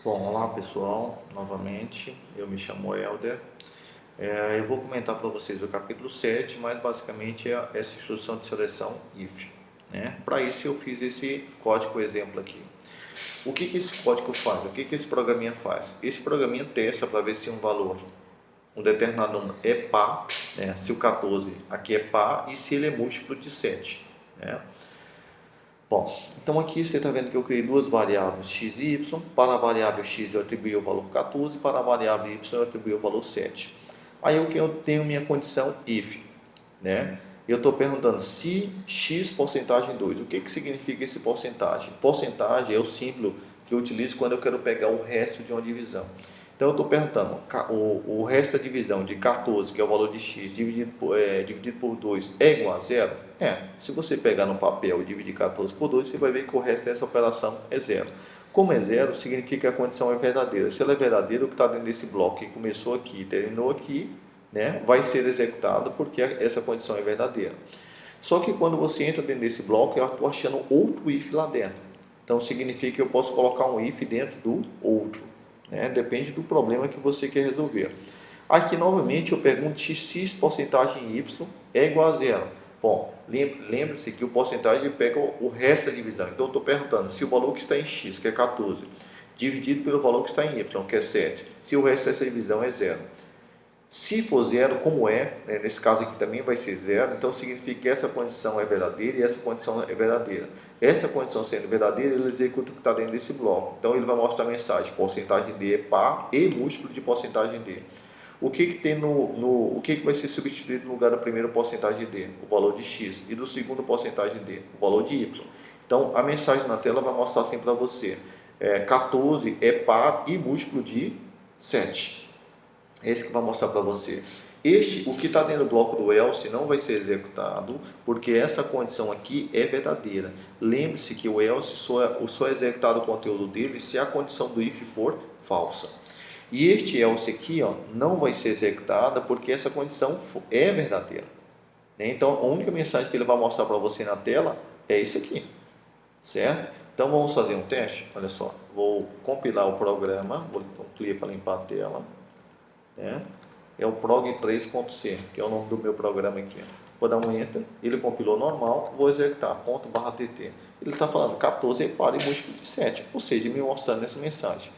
Bom, olá pessoal, novamente, eu me chamo Helder. Eu vou comentar para vocês o capítulo 7, mas basicamente é essa instrução de seleção if, né? Para isso eu fiz esse código exemplo aqui. O que esse código faz? O que esse programinha faz? Esse programinha testa para ver se um valor, um determinado número é par, né? Se o 14 aqui é par e se ele é múltiplo de 7, né? Bom, então aqui você está vendo que eu criei duas variáveis x e y. Para a variável x eu atribuí o valor 14, para a variável y eu atribuí o valor 7. Aí eu tenho minha condição if, né? Eu estou perguntando se x porcentagem 2, o que significa esse porcentagem? Porcentagem é o símbolo que eu utilizo quando eu quero pegar o resto de uma divisão. Então eu estou perguntando, o resto da divisão de 14, que é o valor de x, dividido por 2 é igual a zero? Se você pegar no papel e dividir 14 por 2, você vai ver que o resto dessa operação é zero. Como é zero, significa que a condição é verdadeira. Se ela é verdadeira, o que está dentro desse bloco, que começou aqui e terminou aqui, né, vai ser executado porque essa condição é verdadeira. Só que quando você entra dentro desse bloco, eu estou achando outro if lá dentro. Então significa que eu posso colocar um if dentro do outro, né? Depende do problema que você quer resolver. Aqui novamente eu pergunto se x porcentagem y é igual a zero. Bom, lembre-se que o porcentagem pega o resto da divisão. Então eu estou perguntando se o valor que está em x, que é 14, dividido pelo valor que está em y, que é 7, se o resto dessa divisão é zero. Se for zero, como né, nesse caso aqui também vai ser zero, então significa que essa condição é verdadeira e essa condição é verdadeira. Essa condição sendo verdadeira, ele executa o que está dentro desse bloco. Então ele vai mostrar a mensagem, porcentagem D é par e múltiplo de porcentagem D. O que tem o que vai ser substituído no lugar da primeira porcentagem D? O valor de x. E do segundo porcentagem D? O valor de y. Então a mensagem na tela vai mostrar assim para você. 14 é par e múltiplo de 7. Esse que vai mostrar para você. O que está dentro do bloco do else não vai ser executado, porque essa condição aqui é verdadeira. Lembre-se que o else só é executado o conteúdo dele se a condição do if for falsa. E este else aqui não vai ser executado porque essa condição é verdadeira. Então a única mensagem que ele vai mostrar para você na tela é isso aqui, certo? Então vamos fazer um teste. Olha só, vou compilar o programa, vou clicar para limpar a tela. É o prog3.c, que é o nome do meu programa aqui. Vou dar um enter, ele compilou normal, vou executar, ./tt. Ele está falando 14 é par e múltiplo de 7, ou seja, me mostrando essa mensagem.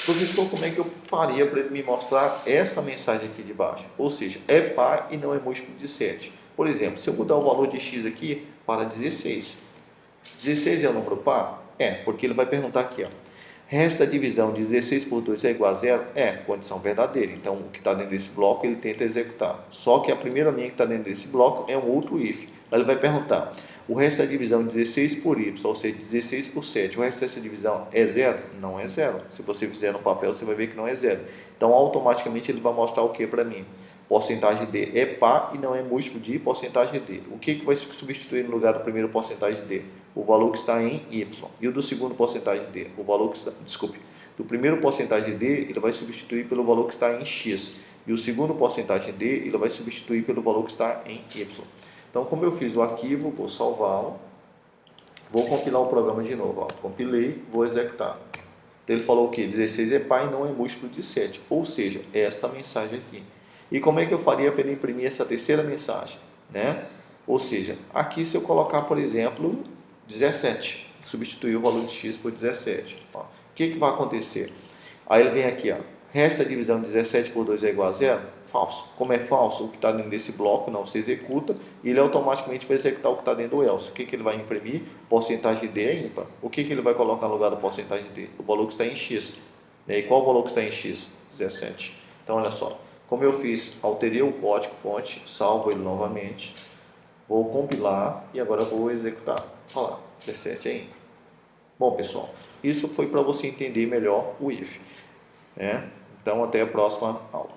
Professor, como é que eu faria para ele me mostrar essa mensagem aqui de baixo? Ou seja, é par e não é múltiplo de 7. Por exemplo, se eu mudar o valor de x aqui para 16, 16 é o número par? Porque ele vai perguntar aqui, resta a divisão de 16 por 2 é igual a zero? Condição verdadeira. Então, o que está dentro desse bloco, ele tenta executar. Só que a primeira linha que está dentro desse bloco é um outro if. Ele vai perguntar, o resto da divisão de 16 por y, ou seja, 16 por 7, o resto dessa divisão é zero? Não é zero. Se você fizer no papel, você vai ver que não é zero. Então, automaticamente, ele vai mostrar o que para mim? Porcentagem D é par e não é múltiplo de porcentagem D. O que vai substituir no lugar do primeiro porcentagem D? O valor que está em Y. E o do segundo porcentagem D? O valor que está, do primeiro porcentagem D, ele vai substituir pelo valor que está em X. E o segundo porcentagem D, ele vai substituir pelo valor que está em Y. Então, como eu fiz o arquivo, vou salvá-lo. Vou compilar o programa de novo. Compilei, vou executar. Então, ele falou o que? 16 é par e não é múltiplo de 7. Ou seja, esta mensagem aqui. E como é que eu faria para ele imprimir essa terceira mensagem? Ou seja, aqui se eu colocar, por exemplo, 17, substituir o valor de x por 17. O que vai acontecer? Aí ele vem aqui, resta a divisão de 17 por 2 é igual a zero? Falso. Como é falso, o que está dentro desse bloco não se executa, e ele automaticamente vai executar o que está dentro do else. O que ele vai imprimir? Porcentagem D é ímpar. O que ele vai colocar no lugar da porcentagem D? O valor que está em x. E qual o valor que está em x? 17. Então, olha só. Como eu fiz, alterei o código fonte, salvo ele novamente, vou compilar e agora vou executar. Olha lá, 17 é ímpar. Bom, pessoal, isso foi para você entender melhor o if. Então, até a próxima aula.